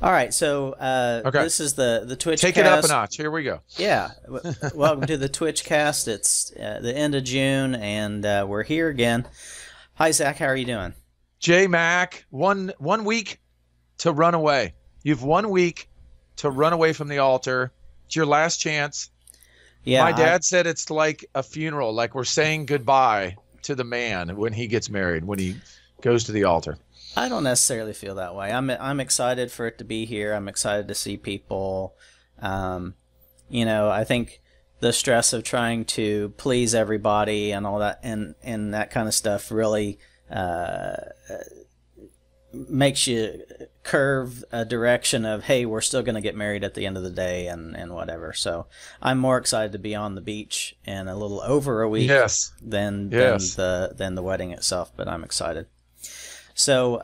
All right, so Okay. this is the Twitch Take it up a cast. notch. Here we go. Yeah, welcome to the Twitch cast. It's the end of June, and we're here again. Hi, Zach. How are you doing? J Mac, one week to run away. You've 1 week to run away from the altar. It's your last chance. Yeah, My dad said it's like a funeral, like we're saying goodbye to the man when he gets married, when he goes to the altar. I don't necessarily feel that way. I'm excited for it to be here. I'm excited to see people. I think the stress of trying to please everybody and all that and that kind of stuff really makes you curve a direction of, hey, we're still going to get married at the end of the day and whatever. So I'm more excited to be on the beach in a little over a week Yes. than Yes. than the wedding itself, but I'm excited. So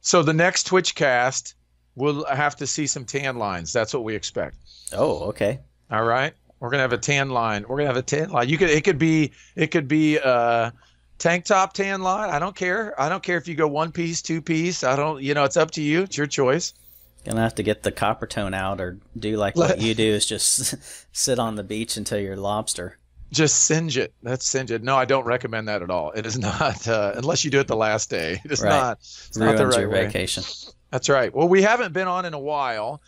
So the next Twitch cast, we'll have to see some tan lines. That's what we expect. okay. All right. We're gonna have a tan line. We're gonna have a tan line. It could be tank top tan line. I don't care. I don't care if you go one piece, two piece. I don't. It's up to you. It's your choice. Gonna have to get the copper tone out, or do like what you do, is just sit on the beach until you're lobster. Just singe it. That's singe it. No, I don't recommend that at all. It is not unless you do it the last day. It is Right. not. It's not Ruins the right your way. vacation. That's right. Well, we haven't been on in a while.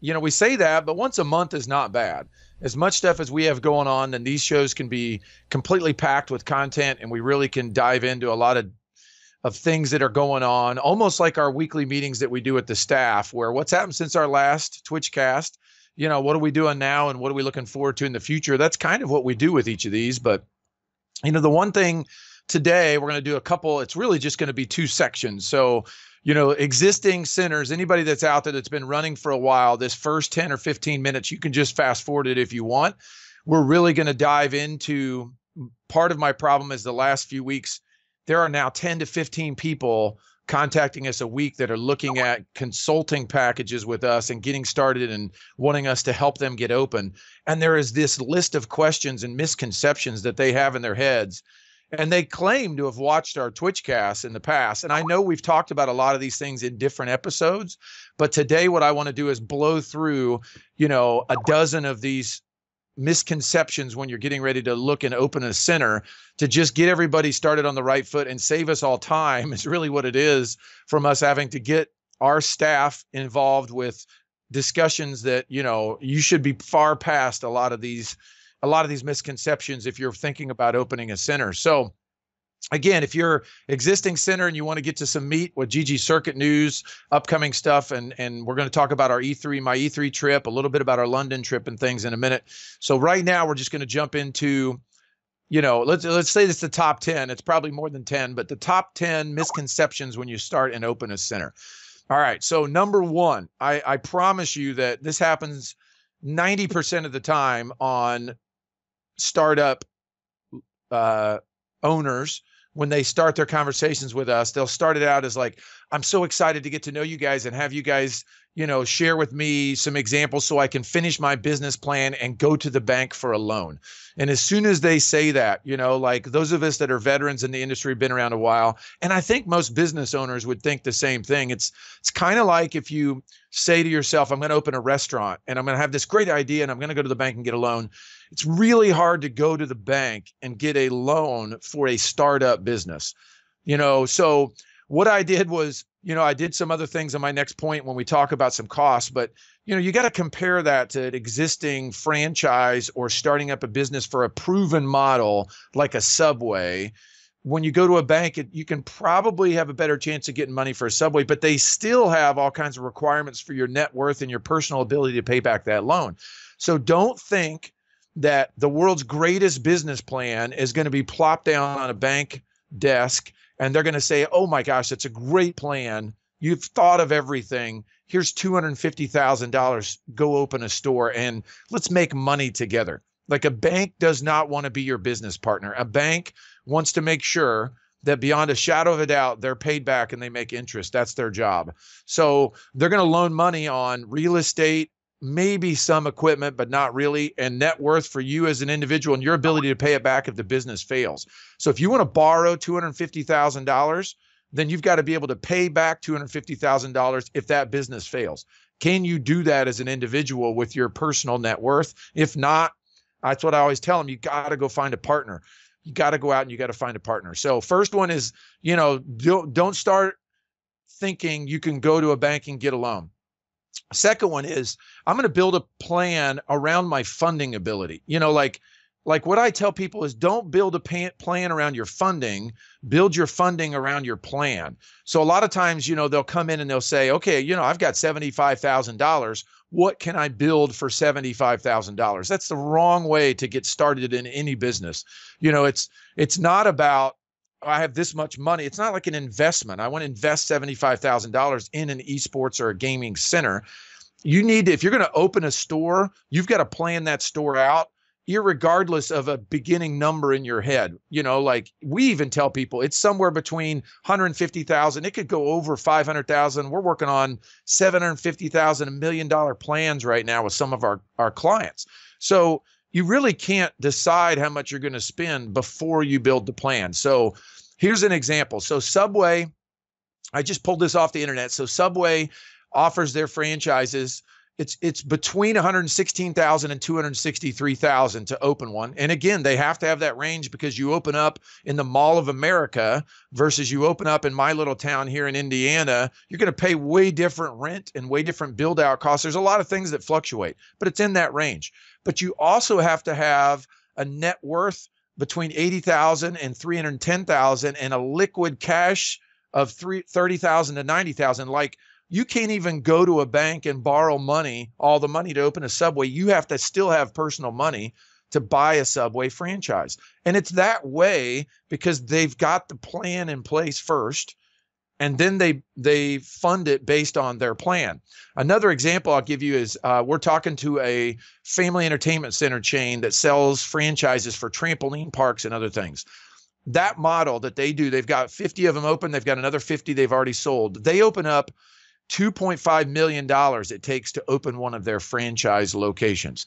We say that, but once a month is not bad. As much stuff as we have going on, and these shows can be completely packed with content, and we really can dive into a lot of things that are going on, almost like our weekly meetings that we do with the staff, where what's happened since our last Twitch cast, what are we doing now and what are we looking forward to in the future? That's kind of what we do with each of these. But, the one thing today, we're going to do a couple, it's really just going to be two sections. So, existing centers, anybody that's out there that's been running for a while, this first 10 or 15 minutes, you can just fast forward it if you want. We're really going to dive into part of my problem is the last few weeks, there are now 10 to 15 people contacting us a week that are looking at consulting packages with us and getting started and wanting us to help them get open. And there is this list of questions and misconceptions that they have in their heads. And they claim to have watched our Twitch casts in the past. And I know we've talked about a lot of these things in different episodes, but today what I want to do is blow through, a dozen of these misconceptions when you're getting ready to look and open a center, to just get everybody started on the right foot and save us all time is really what it is, from us having to get our staff involved with discussions that, you should be far past a lot of these misconceptions if you're thinking about opening a center. So again, if you're existing center and you want to get to some meat with ggCircuit news, upcoming stuff, and we're going to talk about our my E3 trip, a little bit about our London trip and things in a minute. So right now we're just going to jump into, let's say it's the top 10. It's probably more than 10, but the top 10 misconceptions when you start and open a center. All right. So number one, I promise you that this happens 90% of the time on startup owners. When they start their conversations with us, they'll start it out as like, I'm so excited to get to know you guys and have you guys, share with me some examples so I can finish my business plan and go to the bank for a loan. And as soon as they say that, like those of us that are veterans in the industry, been around a while, and I think most business owners would think the same thing. It's kind of like if you say to yourself, I'm going to open a restaurant and I'm going to have this great idea and I'm going to go to the bank and get a loan. It's really hard to go to the bank and get a loan for a startup business. So what I did was, I did some other things on my next point when we talk about some costs, but you got to compare that to an existing franchise or starting up a business for a proven model like a Subway. When you go to a bank, you can probably have a better chance of getting money for a Subway, but they still have all kinds of requirements for your net worth and your personal ability to pay back that loan. So don't think that the world's greatest business plan is going to be plopped down on a bank desk and they're going to say, oh my gosh, that's a great plan. You've thought of everything. Here's $250,000. Go open a store and let's make money together. Like a bank does not want to be your business partner. A bank wants to make sure that beyond a shadow of a doubt, they're paid back and they make interest. That's their job. So they're going to loan money on real estate, maybe some equipment, but not really, and net worth for you as an individual and your ability to pay it back if the business fails. So if you want to borrow $250,000, then you've got to be able to pay back $250,000 if that business fails. Can you do that as an individual with your personal net worth? If not, that's what I always tell them. You got to go find a partner. You got to go out and you got to find a partner. So first one is, don't start thinking you can go to a bank and get a loan. Second one is, I'm going to build a plan around my funding ability. Like what I tell people is, don't build a plan around your funding, build your funding around your plan. So a lot of times, they'll come in and they'll say, okay, I've got $75,000. What can I build for $75,000? That's the wrong way to get started in any business. It's not about, I have this much money. It's not like an investment. I want to invest $75,000 in an esports or a gaming center. You need to, if you're going to open a store, you've got to plan that store out, irregardless of a beginning number in your head. Like we even tell people it's somewhere between 150,000. It could go over 500,000. We're working on 750,000, $1 million plans right now with some of our clients. So you really can't decide how much you're going to spend before you build the plan. So here's an example. So Subway, I just pulled this off the internet. So Subway offers their franchises. It's between 116,000 and 263,000 to open one. And again, they have to have that range because you open up in the Mall of America versus you open up in my little town here in Indiana. You're going to pay way different rent and way different build out costs. There's a lot of things that fluctuate, but it's in that range. But you also have to have a net worth between 80,000 and 310,000 and a liquid cash of 30,000 to 90,000. Like, you can't even go to a bank and borrow money, all the money to open a Subway. You have to still have personal money to buy a Subway franchise. And it's that way because they've got the plan in place first, and then they fund it based on their plan. Another example I'll give you is we're talking to a family entertainment center chain that sells franchises for trampoline parks and other things. That model that they do, they've got 50 of them open. They've got another 50 they've already sold. They open up $2.5 million it takes to open one of their franchise locations.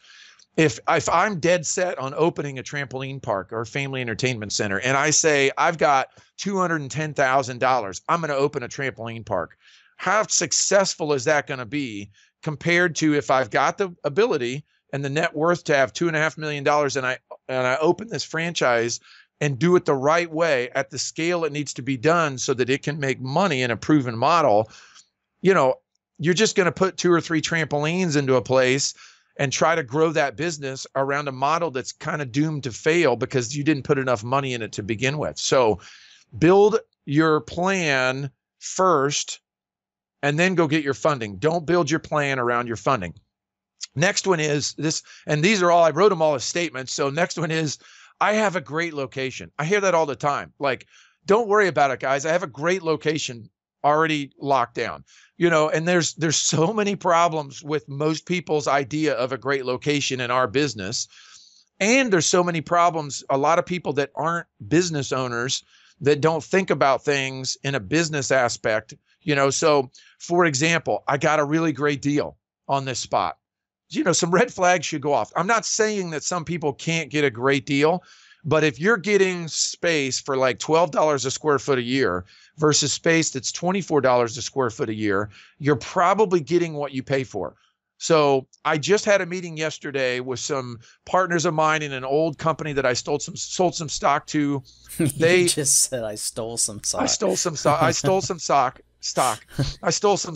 If I'm dead set on opening a trampoline park or a family entertainment center, and I say I've got $210,000, I'm going to open a trampoline park. How successful is that going to be compared to if I've got the ability and the net worth to have $2.5 million and I open this franchise and do it the right way at the scale it needs to be done so that it can make money in a proven model? You're just going to put 2 or 3 trampolines into a place and try to grow that business around a model that's kind of doomed to fail because you didn't put enough money in it to begin with. So build your plan first and then go get your funding. Don't build your plan around your funding. Next one is this, and these are all, I wrote them all as statements. So next one is, I have a great location. I hear that all the time. Like, don't worry about it, guys. I have a great location already locked down, and there's so many problems with most people's idea of a great location in our business. And there's so many problems, a lot of people that aren't business owners that don't think about things in a business aspect, So for example, I got a really great deal on this spot. Some red flags should go off. I'm not saying that some people can't get a great deal, but if you're getting space for like $12 a square foot a year versus space that's $24 a square foot a year, you're probably getting what you pay for. So I just had a meeting yesterday with some partners of mine in an old company that I sold some stock to. You just said I stole some stock. I stole some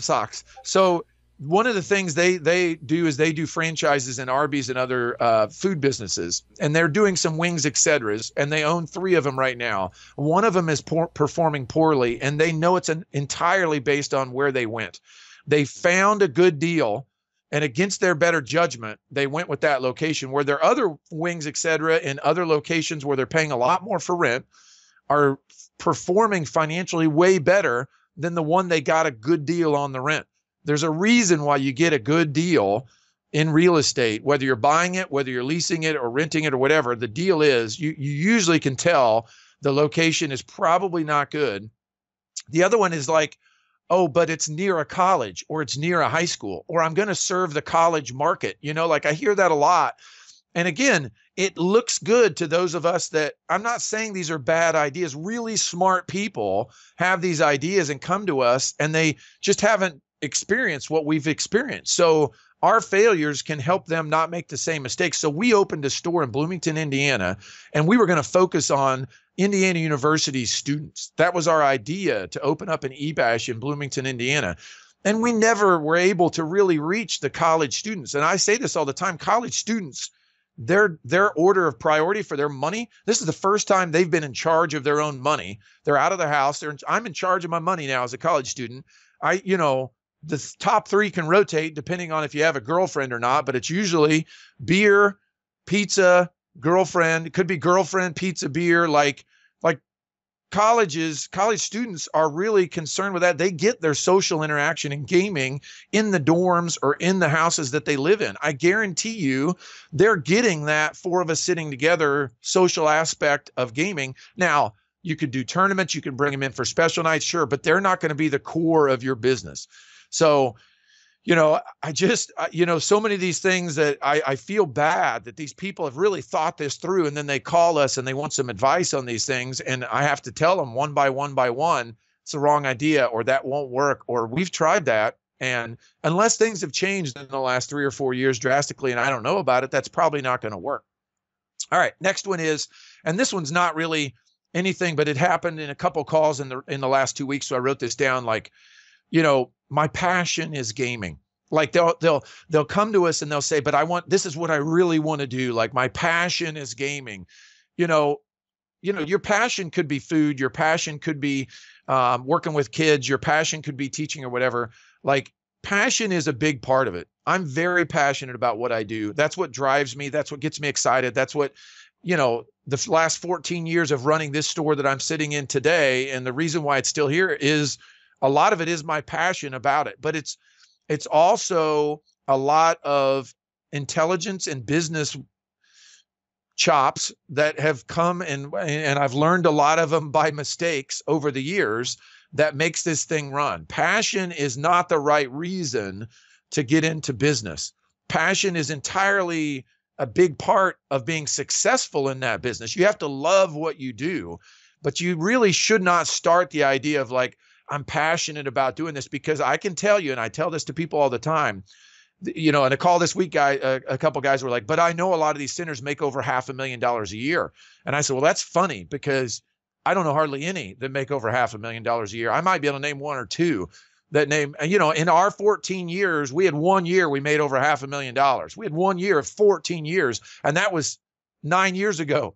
socks. So one of the things they do is they do franchises in Arby's and other food businesses, and they're doing some wings, etc. And they own 3 of them right now. One of them is performing poorly, and they know it's entirely based on where they went. They found a good deal, and against their better judgment, they went with that location. Where their other wings, etc., in other locations where they're paying a lot more for rent are performing financially way better than the one they got a good deal on the rent. There's a reason why you get a good deal in real estate, whether you're buying it, whether you're leasing it or renting it or whatever. The deal is you usually can tell the location is probably not good. The other one is like, oh, but it's near a college or it's near a high school, or I'm going to serve the college market. Like I hear that a lot. And again, it looks good to those of us that, I'm not saying these are bad ideas. Really smart people have these ideas and come to us, and they just haven't experienced what we've experienced. So our failures can help them not make the same mistakes. So we opened a store in Bloomington, Indiana, and we were going to focus on Indiana University students. That was our idea, to open up an eBash in Bloomington, Indiana. And we never were able to really reach the college students. And I say this all the time, college students, their order of priority for their money, this is the first time they've been in charge of their own money. They're out of the house. I'm in charge of my money now as a college student. The top three can rotate depending on if you have a girlfriend or not, but it's usually beer, pizza, girlfriend. It could be girlfriend, pizza, beer. Like college students are really concerned with that. They get their social interaction and gaming in the dorms or in the houses that they live in. I guarantee you they're getting that 4 of us sitting together social aspect of gaming. Now, you could do tournaments, you can bring them in for special nights, sure, but they're not going to be the core of your business. So, so many of these things that I feel bad that these people have really thought this through, and then they call us and they want some advice on these things. And I have to tell them one by one, it's the wrong idea, or that won't work, or we've tried that. And unless things have changed in the last 3 or 4 years drastically, and I don't know about it, that's probably not going to work. All right. Next one is, and this one's not really anything, but it happened in a couple calls in the last 2 weeks. So I wrote this down, like, my passion is gaming. Like they'll come to us and they'll say, but this is what I really want to do. Like, my passion is gaming. Your passion could be food. Your passion could be working with kids. Your passion could be teaching or whatever. Like, passion is a big part of it. I'm very passionate about what I do. That's what drives me. That's what gets me excited. That's what, the last 14 years of running this store that I'm sitting in today. And the reason why it's still here is a lot of it is my passion about it, but it's also a lot of intelligence and business chops that have come, and I've learned a lot of them by mistakes over the years, that makes this thing run. Passion is not the right reason to get into business. Passion is entirely a big part of being successful in that business. You have to love what you do, but you really should not start the idea of like, I'm passionate about doing this, because I can tell you, and I tell this to people all the time, and a call this week, a couple guys were like, but I know a lot of these centers make over $500,000 a year. And I said, well, that's funny, because I don't know hardly any that make over $500,000 a year. I might be able to name 1 or 2 that name, in our 14 years, we had 1 year we made over $500,000. We had 1 year of 14 years, and that was 9 years ago.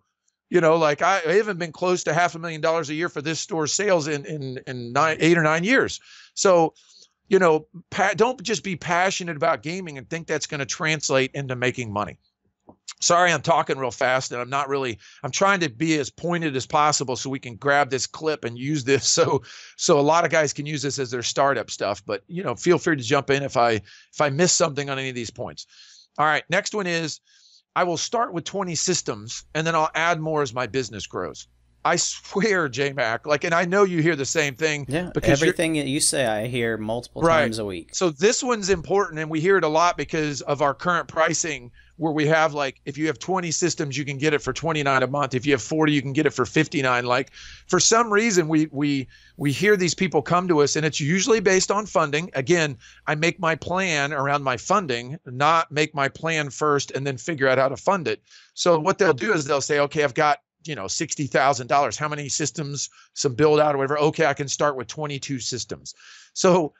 I haven't been close to $500,000 a year for this store's sales in 8 or 9 years. So, don't just be passionate about gaming and think that's going to translate into making money. Sorry, I'm talking real fast, and I'm trying to be as pointed as possible so we can grab this clip and use this. So a lot of guys can use this as their startup stuff, but feel free to jump in if I miss something on any of these points. All right. Next one is, I will start with 20 systems and then I'll add more as my business grows. I swear, J-Mac, and I know you hear the same thing. Yeah, because everything that you say, I hear multiple times a week. So this one's important, and we hear it a lot because of our current pricing, where we have, if you have 20 systems, you can get it for $29 a month. If you have 40, you can get it for $59. For some reason, we hear these people come to us, and it's usually based on funding. Again, I make my plan around my funding, not make my plan first and then figure out how to fund it. So what they'll do is they'll say, okay, I've got $60,000. How many systems, some build out or whatever? Okay, I can start with 22 systems. So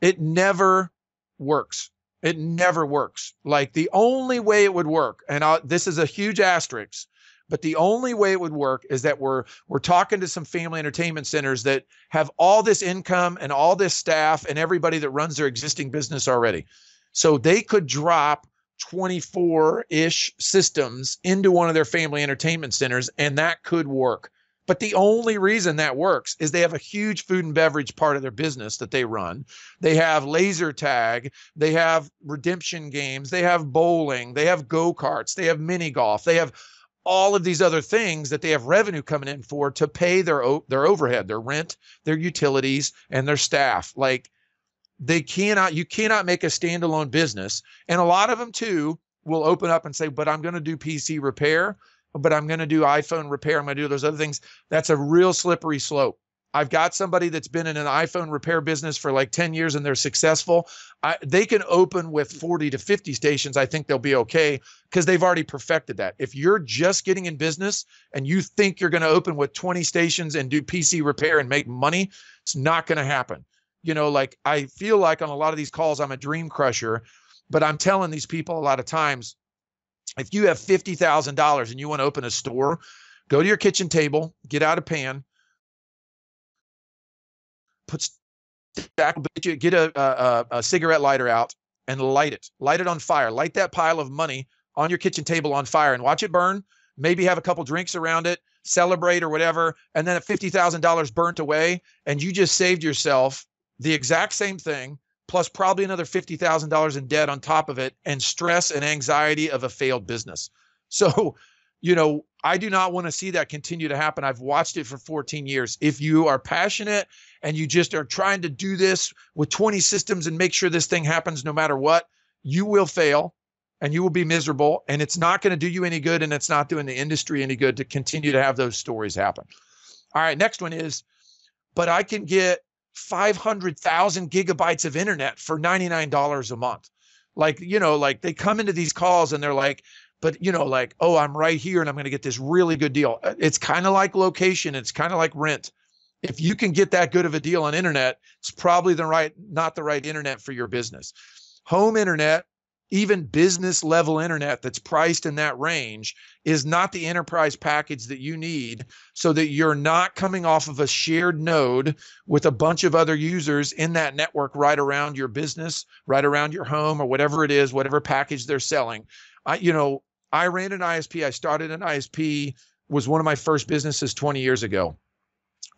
it never works. It never works. The only way it would work, and this is a huge asterisk, but the only way it would work is that we're talking to some family entertainment centers that have all this income and all this staff and everybody that runs their existing business already. So they could drop 24-ish systems into one of their family entertainment centers, and that could work. But the only reason that works is they have a huge food and beverage part of their business that they run. They have laser tag, they have redemption games, they have bowling, they have go-karts, they have mini golf, they have all of these other things that they have revenue coming in for to pay their overhead, their rent, their utilities, and their staff. You cannot make a standalone business. And a lot of them too will open up and say, but I'm going to do PC repair, but I'm going to do iPhone repair. I'm going to do those other things. That's a real slippery slope. I've got somebody that's been in an iPhone repair business for like 10 years and they're successful. They can open with 40 to 50 stations. I think they'll be okay because they've already perfected that. If you're just getting in business and you think you're going to open with 20 stations and do PC repair and make money, it's not going to happen. You know, like I feel like on a lot of these calls, I'm a dream crusher, but I'm telling these people a lot of times, if you have $50,000 and you want to open a store, go to your kitchen table, get out a pan, get a cigarette lighter out and light it on fire. Light that pile of money on your kitchen table on fire and watch it burn. Maybe have a couple drinks around it, celebrate or whatever. And then at $50,000 burnt away, and you just saved yourself the exact same thing, plus probably another $50,000 in debt on top of it, and stress and anxiety of a failed business. So, you know, I do not want to see that continue to happen. I've watched it for 14 years. If you are passionate and you just are trying to do this with 20 systems and make sure this thing happens no matter what, you will fail and you will be miserable, and it's not going to do you any good, and it's not doing the industry any good to continue to have those stories happen. All right, next one is, but I can get 500,000 gigabytes of internet for $99 a month. Like, you know, like they come into these calls and they're like, but, you know, like, oh, I'm right here and I'm going to get this really good deal. It's kind of like location. It's kind of like rent. If you can get that good of a deal on internet, it's probably not the right internet for your business. Home internet, even business level internet that's priced in that range, is not the enterprise package that you need, so that you're not coming off of a shared node with a bunch of other users in that network right around your business, right around your home, or whatever it is, whatever package they're selling. I ran an ISP. I started an ISP, was one of my first businesses 20 years ago.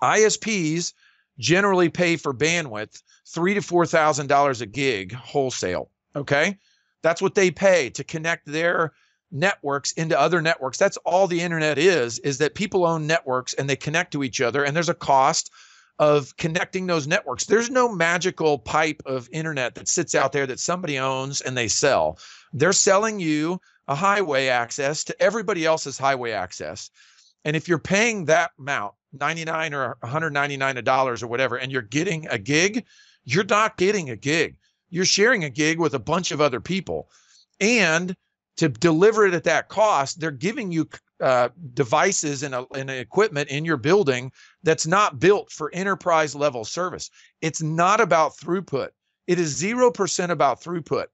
ISPs generally pay for bandwidth $3,000 to $4,000 a gig wholesale. Okay. That's what they pay to connect their networks into other networks. That's all the internet is that people own networks and they connect to each other, and there's a cost of connecting those networks. There's no magical pipe of internet that sits out there that somebody owns and they sell. They're selling you a highway access to everybody else's highway access. And if you're paying that amount, $99 or $199 or whatever, and you're getting a gig, you're not getting a gig. You're sharing a gig with a bunch of other people. And to deliver it at that cost, they're giving you devices and equipment in your building that's not built for enterprise level service. It's not about throughput. It is 0% about throughput.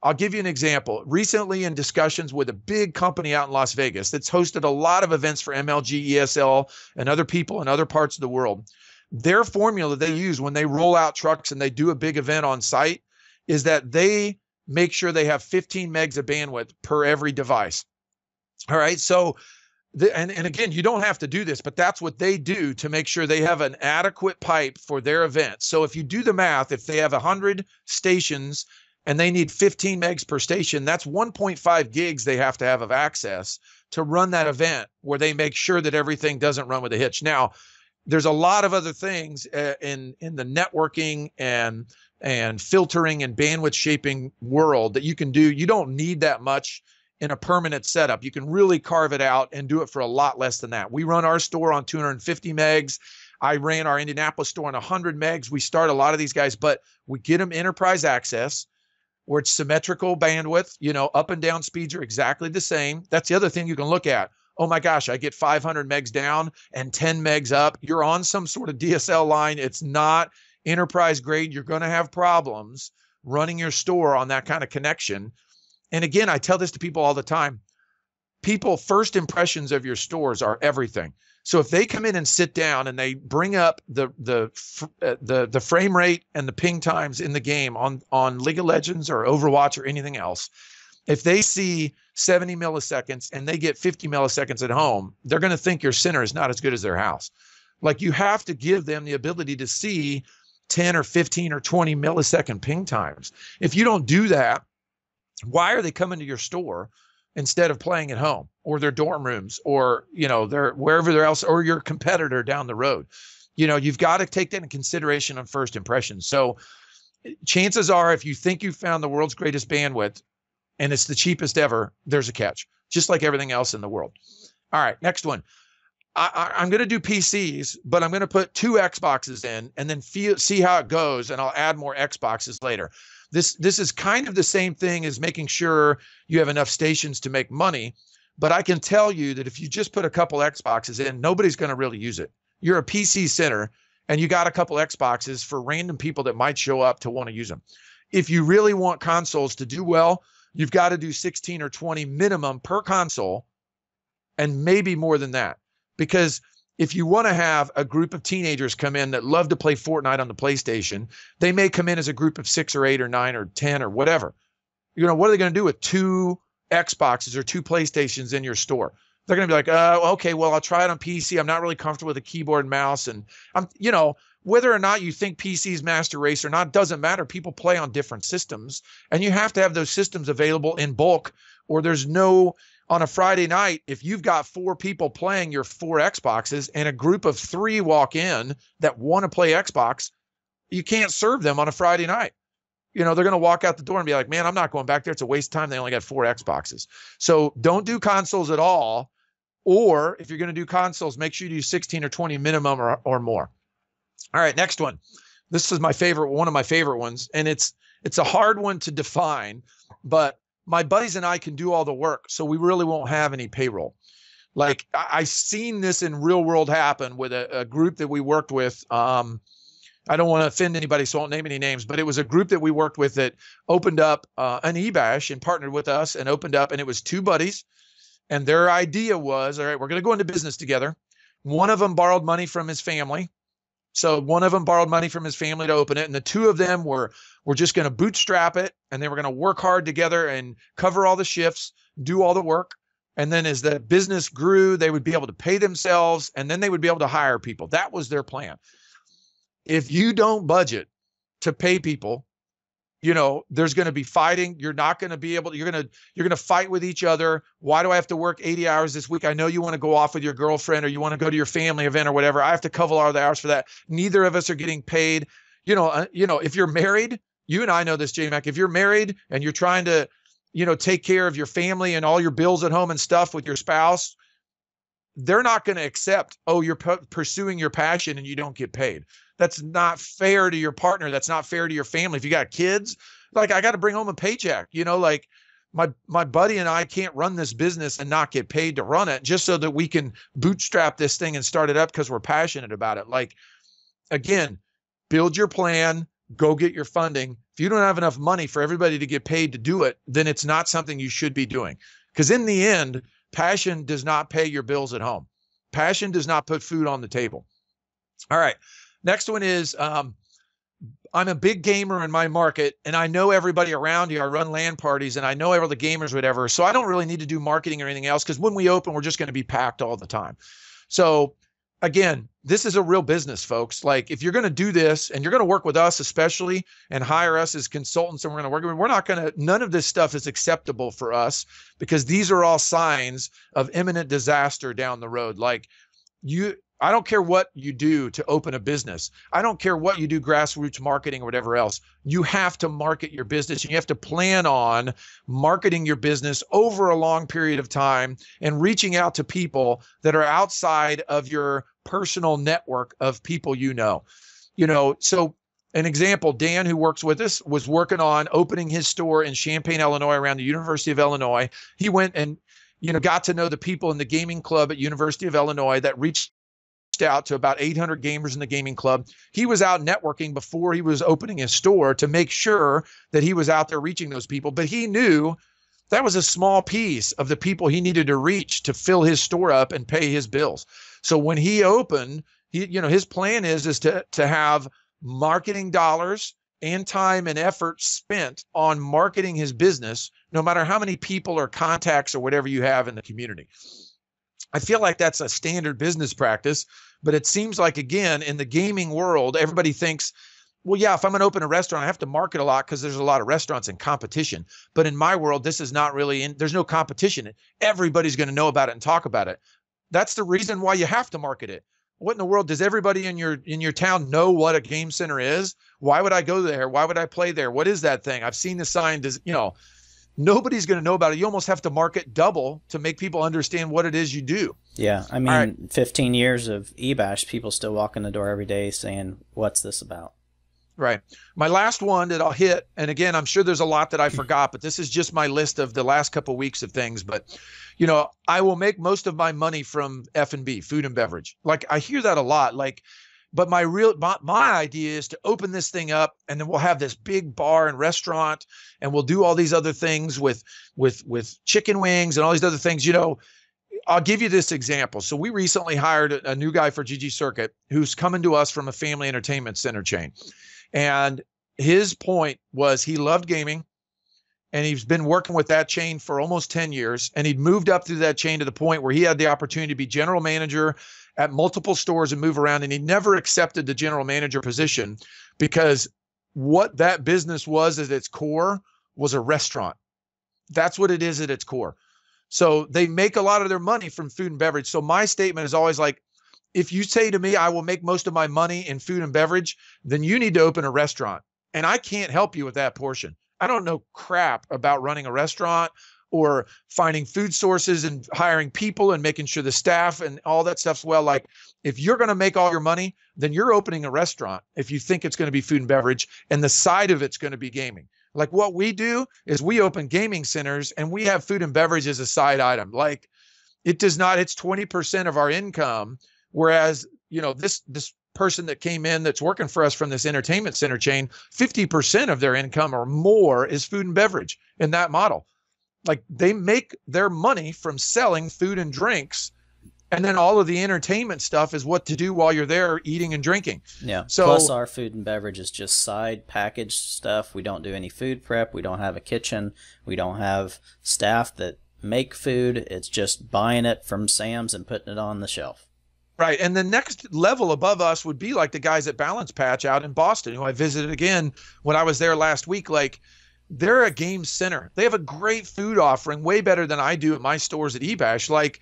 I'll give you an example. Recently, in discussions with a big company out in Las Vegas that's hosted a lot of events for MLG, ESL, and other people in other parts of the world, their formula they use when they roll out trucks and they do a big event on site is that they make sure they have 15 megs of bandwidth per every device. All right. So, and again, you don't have to do this, but that's what they do to make sure they have an adequate pipe for their event. So if you do the math, if they have 100 stations and they need 15 megs per station, that's 1.5 gigs they have to have of access to run that event, where they make sure that everything doesn't run with a hitch. Now, there's a lot of other things in the networking and filtering and bandwidth shaping world that you can do. You don't need that much in a permanent setup. You can really carve it out and do it for a lot less than that. We run our store on 250 megs. I ran our Indianapolis store on 100 megs. We start a lot of these guys, but we get them enterprise access where it's symmetrical bandwidth, you know, up and down speeds are exactly the same. That's the other thing you can look at. Oh my gosh, I get 500 megs down and 10 megs up. You're on some sort of DSL line. It's not enterprise grade. You're going to have problems running your store on that kind of connection. And again, I tell this to people all the time. People, first impressions of your stores are everything. So if they come in and sit down and they bring up the frame rate and the ping times in the game on League of Legends or Overwatch or anything else, if they see 70 milliseconds and they get 50 milliseconds at home, they're going to think your center is not as good as their house. Like, you have to give them the ability to see 10 or 15 or 20 millisecond ping times. If you don't do that, why are they coming to your store instead of playing at home or their dorm rooms or, you know, their wherever they're else, or your competitor down the road? You know, you've got to take that in consideration on first impressions. So chances are, if you think you found the world's greatest bandwidth, and it's the cheapest ever, there's a catch, just like everything else in the world. All right, next one. I'm going to do PCs, but I'm going to put 2 Xboxes in and then see how it goes, and I'll add more Xboxes later. This is kind of the same thing as making sure you have enough stations to make money, but I can tell you that if you just put a couple Xboxes in, nobody's going to really use it. You're a PC center, and you got a couple Xboxes for random people that might show up to want to use them. If you really want consoles to do well, you've got to do 16 or 20 minimum per console, and maybe more than that. Because if you want to have a group of teenagers come in that love to play Fortnite on the PlayStation, they may come in as a group of 6 or 8 or 9 or 10 or whatever. You know, what are they going to do with 2 Xboxes or 2 PlayStations in your store? They're going to be like, okay, well, I'll try it on PC. I'm not really comfortable with a keyboard and mouse. And whether or not you think PC's master race or not, doesn't matter. People play on different systems, and you have to have those systems available in bulk, or there's no, on a Friday night, if you've got 4 people playing your 4 Xboxes and a group of 3 walk in that want to play Xbox, you can't serve them on a Friday night. They're going to walk out the door and be like, man, I'm not going back there. It's a waste of time. They only got 4 Xboxes. So don't do consoles at all. Or if you're going to do consoles, make sure you do 16 or 20 minimum or more. All right, next one. This is one of my favorite ones. And it's a hard one to define, but my buddies and I can do all the work, so we really won't have any payroll. Like, I've seen this in real world happen with a group that we worked with. I don't want to offend anybody, so I won't name any names, but it was a group that we worked with that opened up an eBash and partnered with us and opened up, and it was 2 buddies. And their idea was, all right, we're going to go into business together. One of them borrowed money from his family. So one of them borrowed money from his family to open it. And the 2 of them were just going to bootstrap it. And they were going to work hard together and cover all the shifts, do all the work. And then as the business grew, they would be able to pay themselves, and then they would be able to hire people. That was their plan. If you don't budget to pay people, there's going to be fighting. You're not going to be able to, you're going to fight with each other. Why do I have to work 80 hours this week? I know you want to go off with your girlfriend, or you want to go to your family event or whatever. I have to cover all the hours for that. Neither of us are getting paid. If you're married, you and I know this, J-Mac, if you're married and you're trying to, take care of your family and all your bills at home and stuff with your spouse, they're not going to accept, you're pursuing your passion and you don't get paid. That's not fair to your partner. That's not fair to your family. If you got kids, like, I got to bring home a paycheck, like my buddy and I can't run this business and not get paid to run it, just so that we can bootstrap this thing and start it up because we're passionate about it. Like, again, build your plan, go get your funding. If you don't have enough money for everybody to get paid to do it, then it's not something you should be doing. Because in the end, passion does not pay your bills at home. Passion does not put food on the table. All right. Next one is, I'm a big gamer in my market, and I know everybody around here. I run LAN parties, and I know all the gamers, whatever. So I don't really need to do marketing or anything else, because when we open, we're just going to be packed all the time. So again, this is a real business, folks. Like, if you're going to do this and you're going to work with us, especially, and hire us as consultants, and we're going to work with, we're not going to, none of this stuff is acceptable for us, because these are all signs of imminent disaster down the road. Like, I don't care what you do to open a business. I don't care what you do, grassroots marketing or whatever else. You have to market your business. You have to plan on marketing your business over a long period of time and reaching out to people that are outside of your personal network of people. So an example, Dan, who works with us, was working on opening his store in Champaign, Illinois, around the University of Illinois. He went and got to know the people in the gaming club at University of Illinois that reached out to about 800 gamers in the gaming club. He was out networking before he was opening his store to make sure that he was out there reaching those people. But he knew that was a small piece of the people he needed to reach to fill his store up and pay his bills. So when he opened, his plan is to have marketing dollars and time and effort spent on marketing his business, no matter how many people or contacts or whatever you have in the community. I feel like that's a standard business practice, but it seems like, again, in the gaming world, everybody thinks, well, yeah, if I'm going to open a restaurant, I have to market a lot because there's a lot of restaurants in competition. But in my world, this is not really, there's no competition. Everybody's going to know about it and talk about it. That's the reason why you have to market it. What in the world, does everybody in your town know what a game center is? Why would I go there? Why would I play there? What is that thing? I've seen the sign. nobody's going to know about it. You almost have to market double to make people understand what it is you do. Yeah, I mean, 15 years of eBash, people still walk in the door every day saying, what's this about? Right. My last one that I'll hit, and again, I'm sure there's a lot that I forgot, but this is just my list of the last couple of weeks of things. But, you know, I will make most of my money from F&B, food and beverage. Like, I hear that a lot. Like, but my idea is to open this thing up, and then we'll have this big bar and restaurant, and we'll do all these other things with chicken wings and all these other things. You know, I'll give you this example. So we recently hired a new guy for ggCircuit who's coming to us from a family entertainment center chain. And his point was he loved gaming, and he's been working with that chain for almost 10 years. And he'd moved up through that chain to the point where he had the opportunity to be general manager at multiple stores and move around. And he never accepted the general manager position because what that business was at its core was a restaurant. That's what it is at its core. So they make a lot of their money from food and beverage. So my statement is always like, if you say to me, I will make most of my money in food and beverage, then you need to open a restaurant. And I can't help you with that portion. I don't know crap about running a restaurant or finding food sources and hiring people and making sure the staff and all that stuff's well. Like, if you're going to make all your money, then you're opening a restaurant if you think it's going to be food and beverage, and the side of it's going to be gaming. Like, what we do is we open gaming centers and we have food and beverage as a side item. Like, it does not, it's 20% of our income. Whereas, you know, this person that came in that's working for us from this entertainment center chain, 50% of their income or more is food and beverage in that model. Like, they make their money from selling food and drinks. And then all of the entertainment stuff is what to do while you're there eating and drinking. Yeah. So, plus our food and beverage is just side packaged stuff. We don't do any food prep. We don't have a kitchen. We don't have staff that make food. It's just buying it from Sam's and putting it on the shelf. Right. And the next level above us would be like the guys at Balance Patch out in Boston, who I visited again when I was there last week. Like, they're a game center. They have a great food offering, way better than I do at my stores at eBash. Like,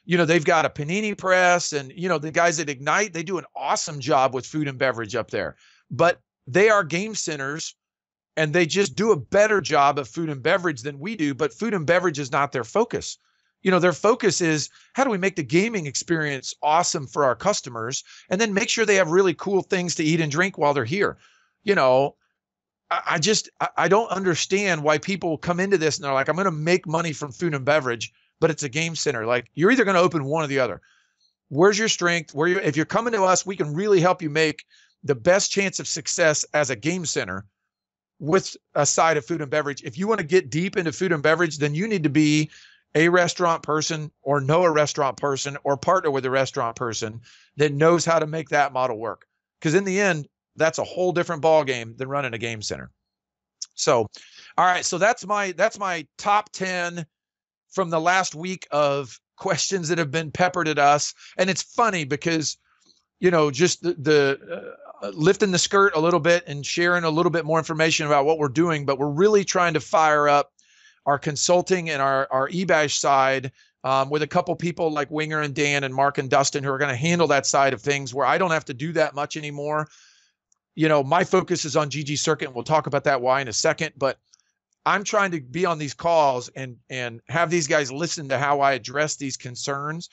you know, they've got a panini press, and, you know, the guys at Ignite, they do an awesome job with food and beverage up there. But they are game centers, and they just do a better job of food and beverage than we do. But food and beverage is not their focus. You know, their focus is, how do we make the gaming experience awesome for our customers, and then make sure they have really cool things to eat and drink while they're here. You know, I don't understand why people come into this and they're like, I'm going to make money from food and beverage, but it's a game center. Like, you're either going to open one or the other. Where's your strength? If you're coming to us, we can really help you make the best chance of success as a game center with a side of food and beverage. If you want to get deep into food and beverage, then you need to be a restaurant person, or know a restaurant person, or partner with a restaurant person that knows how to make that model work. Because in the end, that's a whole different ball game than running a game center. So, all right. So that's my top 10 from the last week of questions that have been peppered at us. And it's funny because, you know, just the lifting the skirt a little bit and sharing a little bit more information about what we're doing, but we're really trying to fire up our consulting and our eBash side with a couple people like Winger and Dan and Mark and Dustin, who are going to handle that side of things, where I don't have to do that much anymore. You know, my focus is on ggCircuit, and we'll talk about that why in a second, but I'm trying to be on these calls and have these guys listen to how I address these concerns.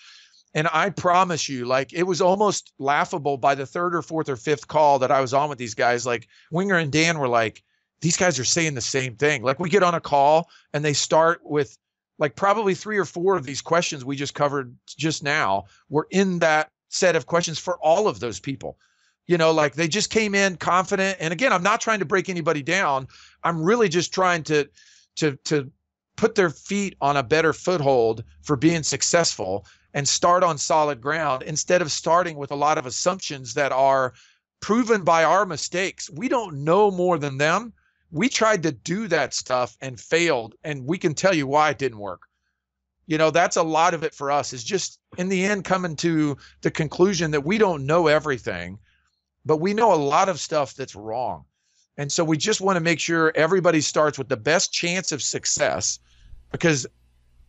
And I promise you, like, it was almost laughable by the third or fourth or fifth call that I was on with these guys. Like, Winger and Dan were like, these guys are saying the same thing. Like, we get on a call and they start with like probably 3 or 4 of these questions we just covered just now were in that set of questions for all of those people. You know, like, they just came in confident. And again, I'm not trying to break anybody down. I'm really just trying to put their feet on a better foothold for being successful and start on solid ground, instead of starting with a lot of assumptions that are proven by our mistakes. We don't know more than them. We tried to do that stuff and failed, and we can tell you why it didn't work. You know, that's a lot of it for us, is just in the end coming to the conclusion that we don't know everything, but we know a lot of stuff that's wrong. And so we just want to make sure everybody starts with the best chance of success, because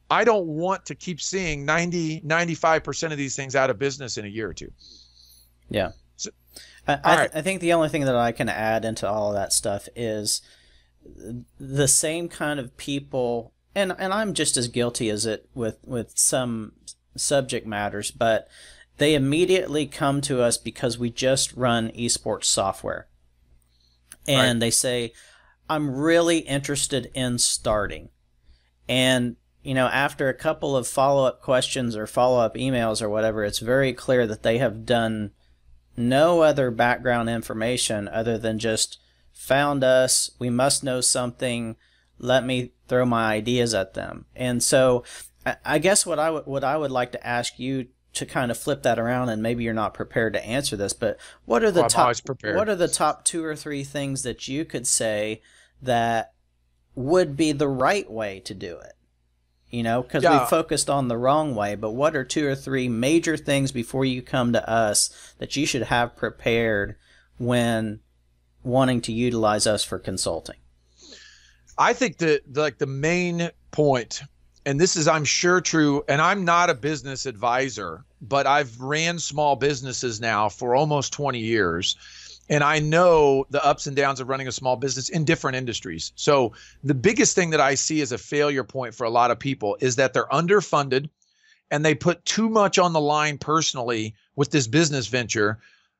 I don't want to keep seeing 95% of these things out of business in a year or two. Yeah. So, I think the only thing that I can add into all of that stuff is the same kind of people, and I'm just as guilty as it with some subject matters, but they immediately come to us because we just run esports software. And they say, I'm really interested in starting. And, after a couple of follow-up questions or follow-up emails or whatever, it's very clear that they have done no other background information other than just found us, we must know something, let me throw my ideas at them. And so I guess what I would like to ask you to kind of flip that around, and maybe you're not prepared to answer this, but what are the top 2 or 3 things that you could say that would be the right way to do it? Because we focused on the wrong way, but what are 2 or 3 major things before you come to us that you should have prepared when wanting to utilize us for consulting? I think that the main point, and this is, I'm sure, true, and I'm not a business advisor, but I've ran small businesses now for almost 20 years. And I know the ups and downs of running a small business in different industries. So the biggest thing that I see as a failure point for a lot of people is that they're underfunded and they put too much on the line personally with this business venture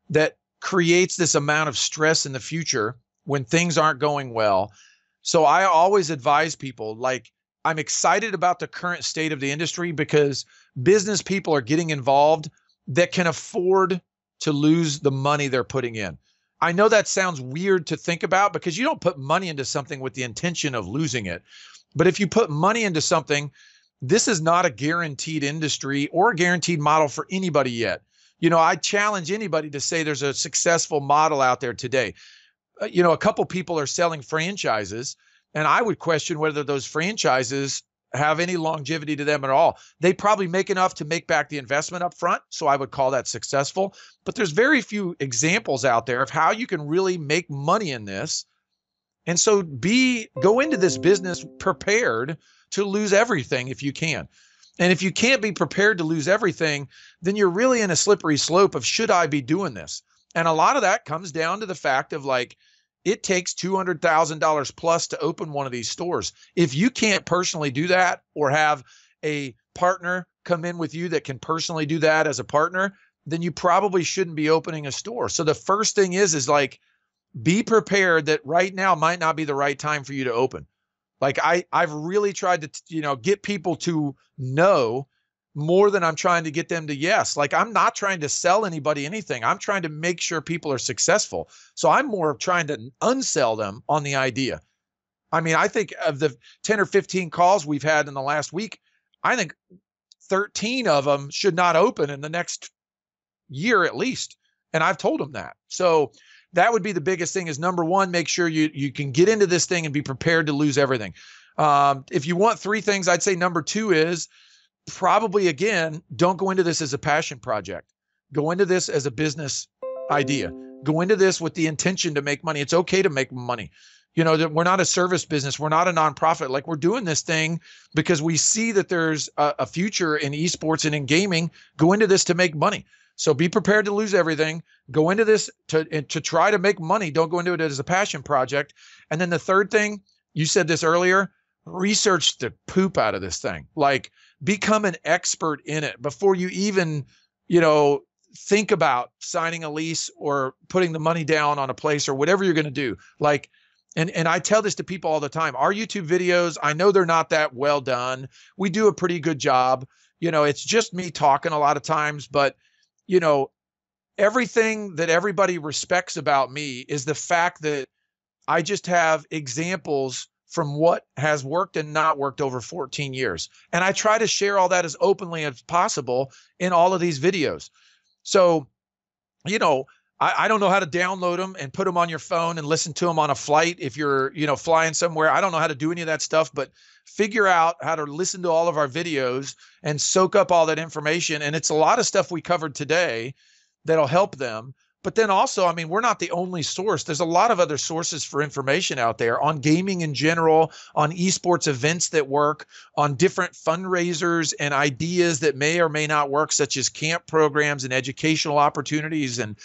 that creates this amount of stress in the future when things aren't going well. So I always advise people, like, I'm excited about the current state of the industry because business people are getting involved that can afford to lose the money they're putting in. I know that sounds weird to think about because you don't put money into something with the intention of losing it. But if you put money into something, this is not a guaranteed industry or a guaranteed model for anybody yet. I challenge anybody to say there's a successful model out there today. A couple people are selling franchises, and I would question whether those franchises have any longevity to them at all. They probably make enough to make back the investment up front, so I would call that successful. But there's very few examples out there of how you can really make money in this. And so go into this business prepared to lose everything if you can. And if you can't be prepared to lose everything, then you're really in a slippery slope of, should I be doing this? And a lot of that comes down to the fact of, like, it takes $200,000 plus to open one of these stores. If you can't personally do that or have a partner come in with you that can personally do that as a partner, then you probably shouldn't be opening a store. So the first thing is like, be prepared that right now might not be the right time for you to open. Like I've really tried to, get people to know more than I'm trying to get them to yes. Like, I'm not trying to sell anybody anything. I'm trying to make sure people are successful. So I'm more trying to unsell them on the idea. I mean, I think of the 10 or 15 calls we've had in the last week, I think 13 of them should not open in the next year at least. And I've told them that. So that would be the biggest thing is, number one, make sure you can get into this thing and be prepared to lose everything. If you want 3 things, I'd say number 2 is probably, again, don't go into this as a passion project. Go into this as a business idea. Go into this with the intention to make money. It's okay to make money. That we're not a service business. We're not a nonprofit. Like, we're doing this thing because we see that there's a future in esports and in gaming. Go into this to make money. So be prepared to lose everything. Go into this to try to make money. Don't go into it as a passion project. And then the third thing, you said this earlier, research the poop out of this thing. Like, become an expert in it before you even, think about signing a lease or putting the money down on a place or whatever you're going to do. Like, and I tell this to people all the time. Our YouTube videos, I know they're not that well done. We do a pretty good job. It's just me talking a lot of times, but everything that everybody respects about me is the fact that I just have examples from what has worked and not worked over 14 years. And I try to share all that as openly as possible in all of these videos. So, I don't know how to download them and put them on your phone and listen to them on a flight if you're, flying somewhere. I don't know how to do any of that stuff, but figure out how to listen to all of our videos and soak up all that information. And it's a lot of stuff we covered today that'll help them. But then also, I mean, we're not the only source. There's a lot of other sources for information out there on gaming in general, on esports events that work, on different fundraisers and ideas that may or may not work, such as camp programs and educational opportunities. And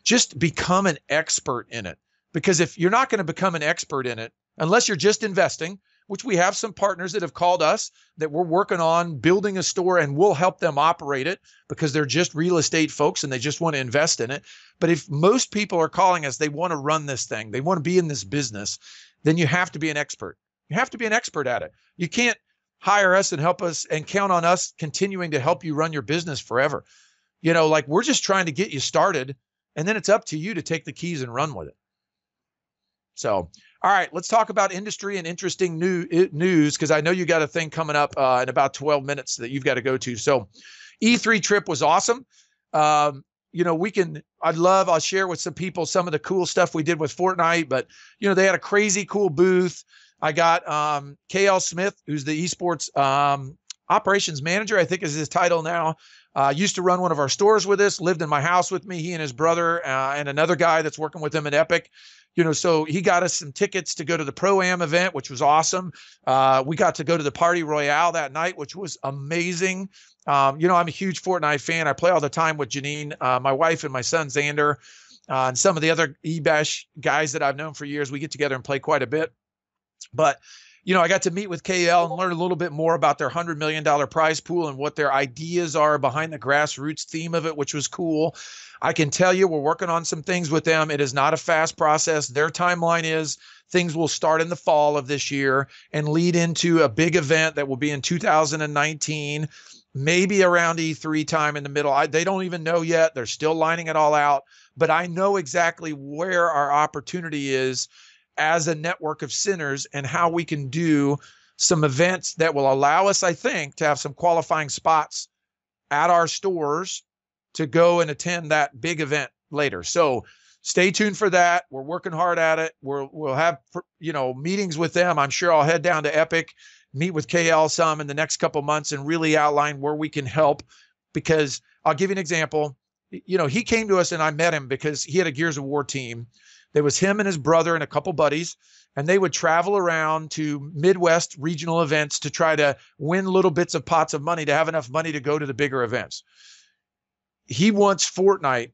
just become an expert in it. Because if you're not going to become an expert in it, unless you're just investing, which we have some partners that have called us that we're working on building a store, and we'll help them operate it because they're just real estate folks and they just want to invest in it. But if most people are calling us, they want to run this thing, they want to be in this business, then you have to be an expert. You have to be an expert at it. You can't hire us and help us and count on us continuing to help you run your business forever. Like, we're just trying to get you started, and then it's up to you to take the keys and run with it. So, all right, let's talk about industry and interesting news, because I know you got a thing coming up in about 12 minutes that you've got to go to. So E3 trip was awesome. I'll share with some people some of the cool stuff we did with Fortnite, but they had a crazy cool booth. I got KL Smith, who's the esports operations manager, I think is his title now. Used to run one of our stores with us, lived in my house with me, he and his brother, and another guy that's working with him at Epic. So he got us some tickets to go to the Pro-Am event, which was awesome. We got to go to the Party Royale that night, which was amazing. I'm a huge Fortnite fan. I play all the time with Janine, my wife, and my son, Xander, and some of the other eBash guys that I've known for years. We get together and play quite a bit. But, I got to meet with KL and learn a little bit more about their $100 million prize pool and what their ideas are behind the grassroots theme of it, which was cool. I can tell you we're working on some things with them. It is not a fast process. Their timeline is things will start in the fall of this year and lead into a big event that will be in 2019, maybe around E3 time in the middle. They don't even know yet. They're still lining it all out. But I know exactly where our opportunity is as a network of centers and how we can do some events that will allow us, I think, to have some qualifying spots at our stores to go and attend that big event later. So stay tuned for that. We're working hard at it. We'll have, meetings with them. I'm sure I'll head down to Epic, meet with KL some in the next couple months and really outline where we can help, because I'll give you an example. He came to us and I met him because he had a Gears of War team. There was him and his brother and a couple buddies, and they would travel around to Midwest regional events to try to win little bits of pots of money to have enough money to go to the bigger events. He wants Fortnite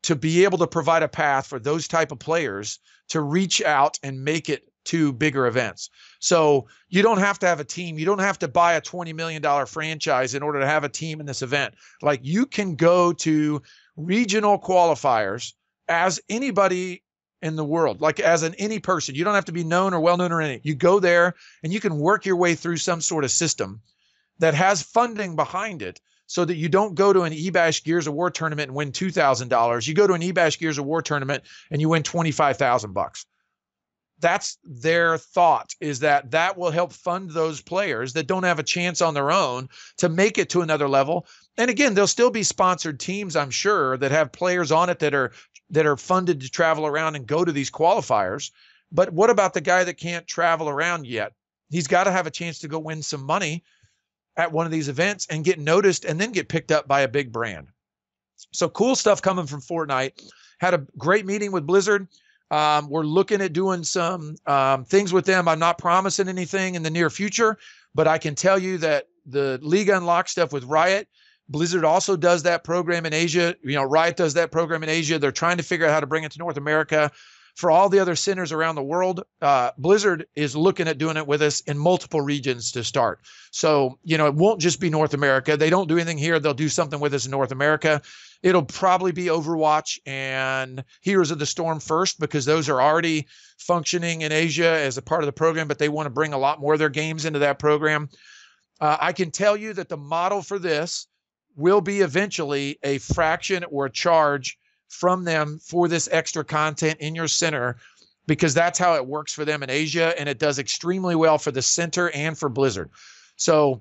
to be able to provide a path for those type of players to reach out and make it to bigger events. So you don't have to have a team. You don't have to buy a $20 million franchise in order to have a team in this event. Like, you can go to regional qualifiers as anybody in the world, like as any person. You don't have to be known or well-known or anything. You go there and you can work your way through some sort of system that has funding behind it, so that you don't go to an eBash Gears of War tournament and win $2,000. You go to an eBash Gears of War tournament and you win $25,000. That's their thought, is that will help fund those players that don't have a chance on their own to make it to another level. And again, there'll still be sponsored teams, I'm sure, that have players on it that are funded to travel around and go to these qualifiers. But what about the guy that can't travel around yet? He's got to have a chance to go win some money at one of these events and get noticed and then get picked up by a big brand. So cool stuff coming from Fortnite. Had a great meeting with Blizzard. We're looking at doing some things with them. I'm not promising anything in the near future, but I can tell you that the League Unlocked stuff with Riot, Blizzard also does that program in Asia. Riot does that program in Asia. They're trying to figure out how to bring it to North America. For all the other centers around the world, Blizzard is looking at doing it with us in multiple regions to start. So, it won't just be North America. They don't do anything here. They'll do something with us in North America. It'll probably be Overwatch and Heroes of the Storm first, because those are already functioning in Asia as a part of the program, but they want to bring a lot more of their games into that program. I can tell you that the model for this will be eventually a fraction or a charge from them for this extra content in your center, because that's how it works for them in Asia, and it does extremely well for the center and for Blizzard. So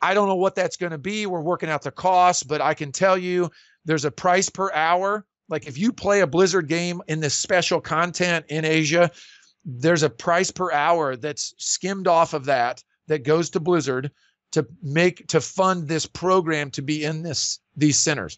I don't know what that's going to be. We're working out the cost, but I can tell you there's a price per hour. Like, if you play a Blizzard game in this special content in Asia, there's a price per hour that's skimmed off of that goes to Blizzard to fund this program to be in these centers.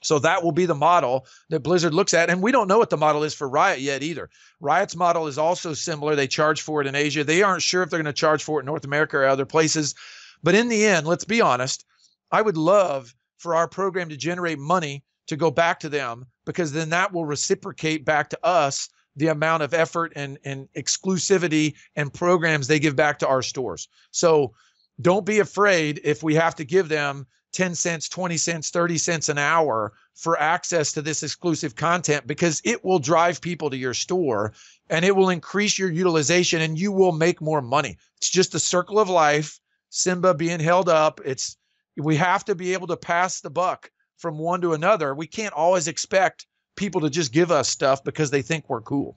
So that will be the model that Blizzard looks at. And we don't know what the model is for Riot yet either. Riot's model is also similar. They charge for it in Asia. They aren't sure if they're going to charge for it in North America or other places. But in the end, let's be honest, I would love for our program to generate money to go back to them, because then that will reciprocate back to us the amount of effort and exclusivity and programs they give back to our stores. So don't be afraid if we have to give them 10 cents, 20 cents, 30 cents an hour for access to this exclusive content, because it will drive people to your store and it will increase your utilization and you will make more money. It's just a circle of life. Simba being held up. We have to be able to pass the buck from one to another. We can't always expect people to just give us stuff because they think we're cool.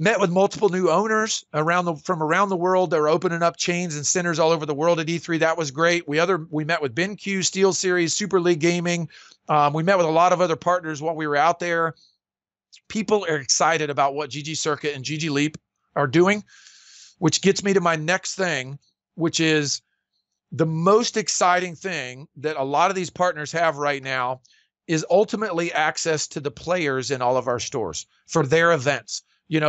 Met with multiple new owners from around the world. They're opening up chains and centers all over the world at E3. That was great. We met with BenQ, SteelSeries, Super League Gaming. We met with a lot of other partners while we were out there. People are excited about what ggCircuit and ggLeap are doing, which gets me to my next thing, which is the most exciting thing that a lot of these partners have right now is ultimately access to the players in all of our stores for their events.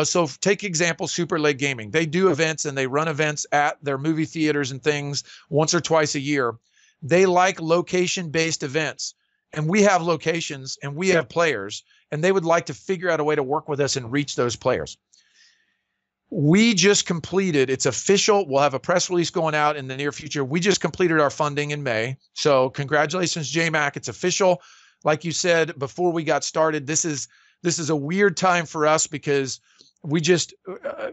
So take example, Super League Gaming. They do events and they run events at their movie theaters and things once or twice a year. They like location-based events, and we have locations and we have players, and they would like to figure out a way to work with us and reach those players. We just completed, it's official. We'll have a press release going out in the near future. We just completed our funding in May. So congratulations, JMac. It's official. Like you said, before we got started, this is a weird time for us because we just, I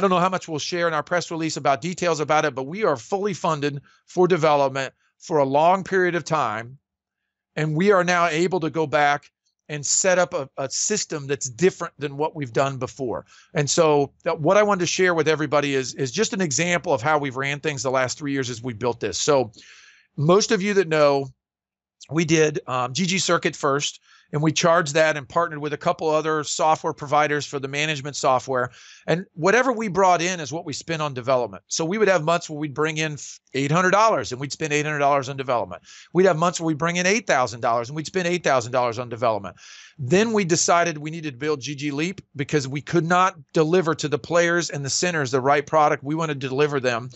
don't know how much we'll share in our press release about details about it, but we are fully funded for development for a long period of time. And we are now able to go back and set up a system that's different than what we've done before. And so what I wanted to share with everybody is just an example of how we've ran things the last 3 years as we built this. So most of you that know, we did ggCircuit first, and we charged that and partnered with a couple other software providers for the management software. And whatever we brought in is what we spent on development. So we would have months where we'd bring in $800 and we'd spend $800 on development. We'd have months where we'd bring in $8,000 and we'd spend $8,000 on development. Then we decided we needed to build ggLeap because we could not deliver to the players and the centers the right product. We wanted to deliver them.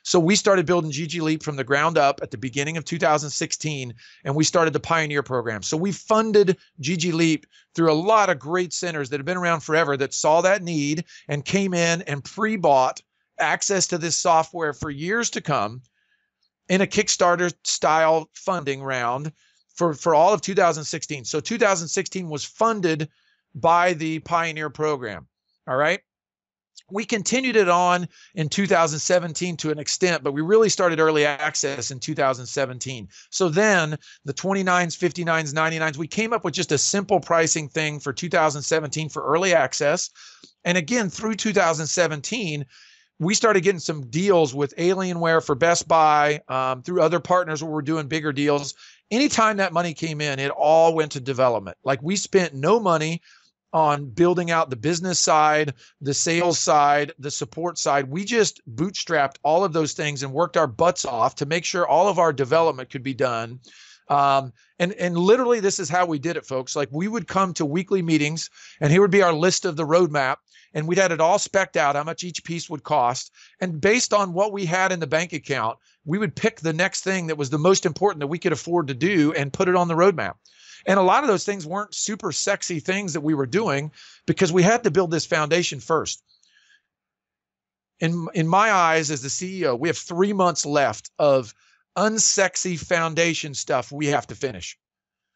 So we started building ggLeap from the ground up at the beginning of 2016, and we started the Pioneer program. So we funded ggLeap through a lot of great centers that have been around forever that saw that need and came in and pre-bought access to this software for years to come in a Kickstarter style funding round for all of 2016. So 2016 was funded by the Pioneer program. All right. We continued it on in 2017 to an extent, but we really started early access in 2017. So then the 29s, 59s, 99s, we came up with just a simple pricing thing for 2017 for early access. And again, through 2017, we started getting some deals with Alienware for Best Buy, through other partners where we're doing bigger deals. Anytime that money came in, it all went to development. Like we spent no money on building out the business side, the sales side, the support side. We just bootstrapped all of those things and worked our butts off to make sure all of our development could be done. And literally this is how we did it, folks. Like we would come to weekly meetings and here would be our list of the roadmap, and we'd had it all spec'd out, how much each piece would cost. And based on what we had in the bank account, we would pick the next thing that was the most important that we could afford to do and put it on the roadmap. And a lot of those things weren't super sexy things that we were doing because we had to build this foundation first. In my eyes as the CEO, we have 3 months left of unsexy foundation stuff we have to finish.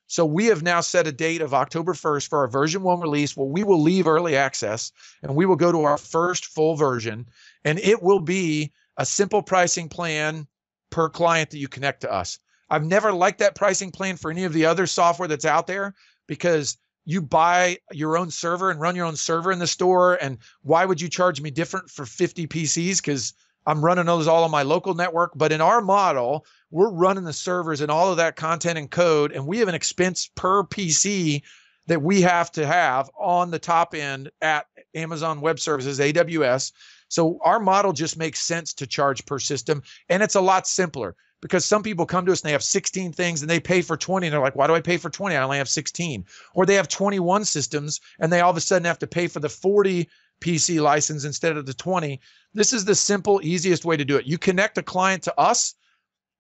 So we have now set a date of October 1st for our version 1 release where we will leave early access and we will go to our first full version, and it will be a simple pricing plan per client that you connect to us. I've never liked that pricing plan for any of the other software that's out there because you buy your own server and run your own server in the store. And why would you charge me different for 50 PCs? Because I'm running those all on my local network. But in our model, we're running the servers and all of that content and code, and we have an expense per PC that we have to have on the top end at Amazon Web Services, AWS. So our model just makes sense to charge per system, and it's a lot simpler. Because some people come to us and they have 16 things and they pay for 20 and they're like, why do I pay for 20? I only have 16. Or they have 21 systems and they all of a sudden have to pay for the 40 PC license instead of the 20. This is the simple, easiest way to do it. You connect a client to us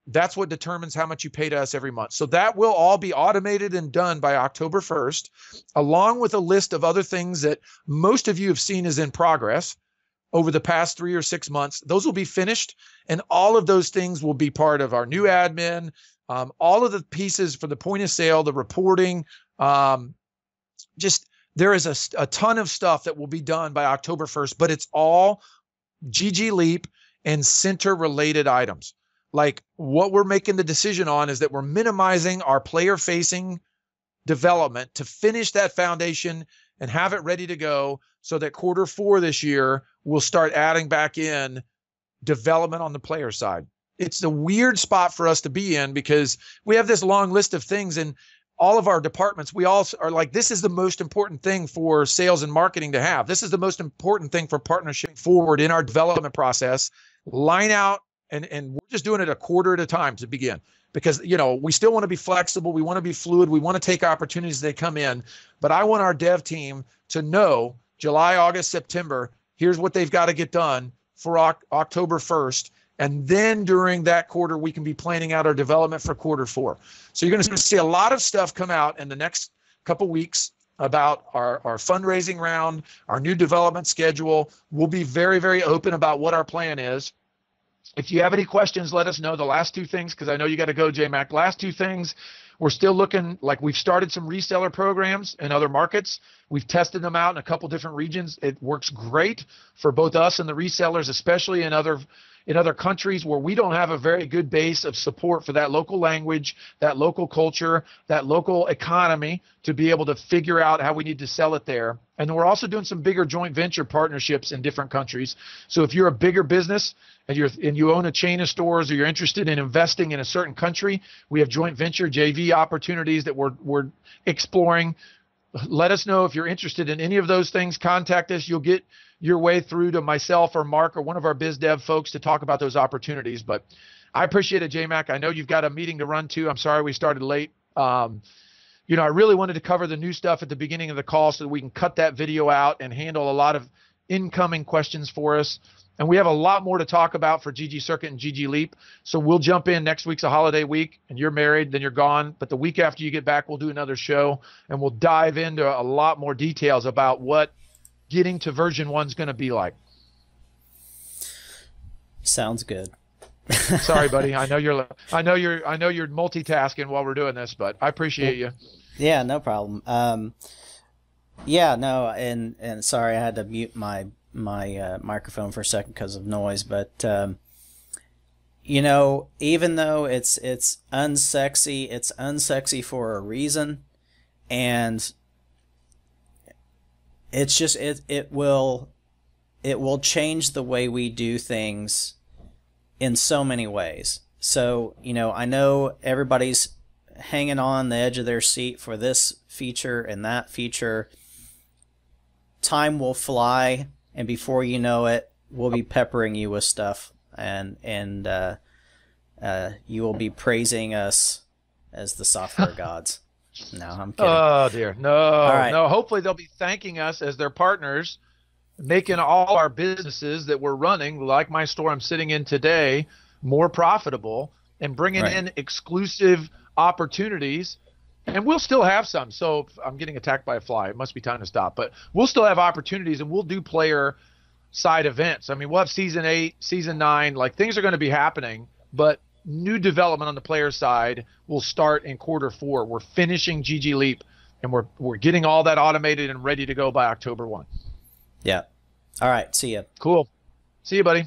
That's what determines how much you pay to us every month. So that will all be automated and done by October 1st, along with a list of other things that most of you have seen is in progress over the past 3 or 6 months. Those will be finished, and all of those things will be part of our new admin, all of the pieces for the point of sale, the reporting. Just there is a ton of stuff that will be done by October 1st, but it's all ggLeap and center related items. Like what we're making the decision on is that we're minimizing our player facing development to finish that foundation and have it ready to go, so that Q4 this year we'll start adding back in development on the player side. It's the weird spot for us to be in because we have this long list of things, and all of our departments, we all are like, this is the most important thing for sales and marketing to have. This is the most important thing for partnership forward in our development process. Line out, and we're just doing it a quarter at a time to begin, because, you know, we still want to be flexible. We want to be fluid. We want to take opportunities as they come in. But I want our dev team to know July, August, September, here's what they've got to get done for October 1st. And then during that quarter, we can be planning out our development for Q4. So you're going to see a lot of stuff come out in the next couple weeks about our fundraising round, our new development schedule. We'll be very, very open about what our plan is. If you have any questions, let us know. The last two things, because I know you got to go, J-Mac. Last two things, we're still looking like we've started some reseller programs in other markets. We've tested them out in a couple different regions. It works great for both us and the resellers, especially in other countries where we don't have a very good base of support for that local language, that local culture, that local economy to be able to figure out how we need to sell it there. And we're also doing some bigger joint venture partnerships in different countries. So if you're a bigger business and you own a chain of stores, or you're interested in investing in a certain country, we have joint venture JV opportunities that we're exploring. Let us know if you're interested in any of those things. Contact us. You'll get your way through to myself or Mark or one of our biz dev folks to talk about those opportunities. But I appreciate it, J-Mac. I know you've got a meeting to run to. I'm sorry we started late. You know, I really wanted to cover the new stuff at the beginning of the call so that we can cut that video out and handle a lot of incoming questions for us. And we have a lot more to talk about for ggCircuit and ggLeap. So we'll jump in. Next week's a holiday week, and you're married, then you're gone. But the week after you get back, we'll do another show, and we'll dive into a lot more details about what getting to version 1 is going to be like. Sounds good. Sorry, buddy. I know you're multitasking while we're doing this, but I appreciate you. Yeah, no problem. Yeah, no, and sorry, I had to mute my microphone for a second because of noise. But you know, even though it's unsexy, it's unsexy for a reason, and it's just it will change the way we do things in so many ways. So, you know, I know everybody's hanging on the edge of their seat for this feature and that feature. Time will fly, and before you know it, we'll be peppering you with stuff, and you will be praising us as the software gods. No, I'm kidding. Oh dear, no, right. No. Hopefully they'll be thanking us as their partners, making all our businesses that we're running, like my store I'm sitting in today, more profitable, and bringing in exclusive opportunities. And we'll still have some. So I'm getting attacked by a fly. It must be time to stop. But we'll still have opportunities, and we'll do player side events. I mean, we'll have season 8, season 9. Like, things are going to be happening, but new development on the player side will start in Q4. We're finishing ggLeap, and we're getting all that automated and ready to go by October 1. Yeah. All right. See ya. Cool. See you, buddy.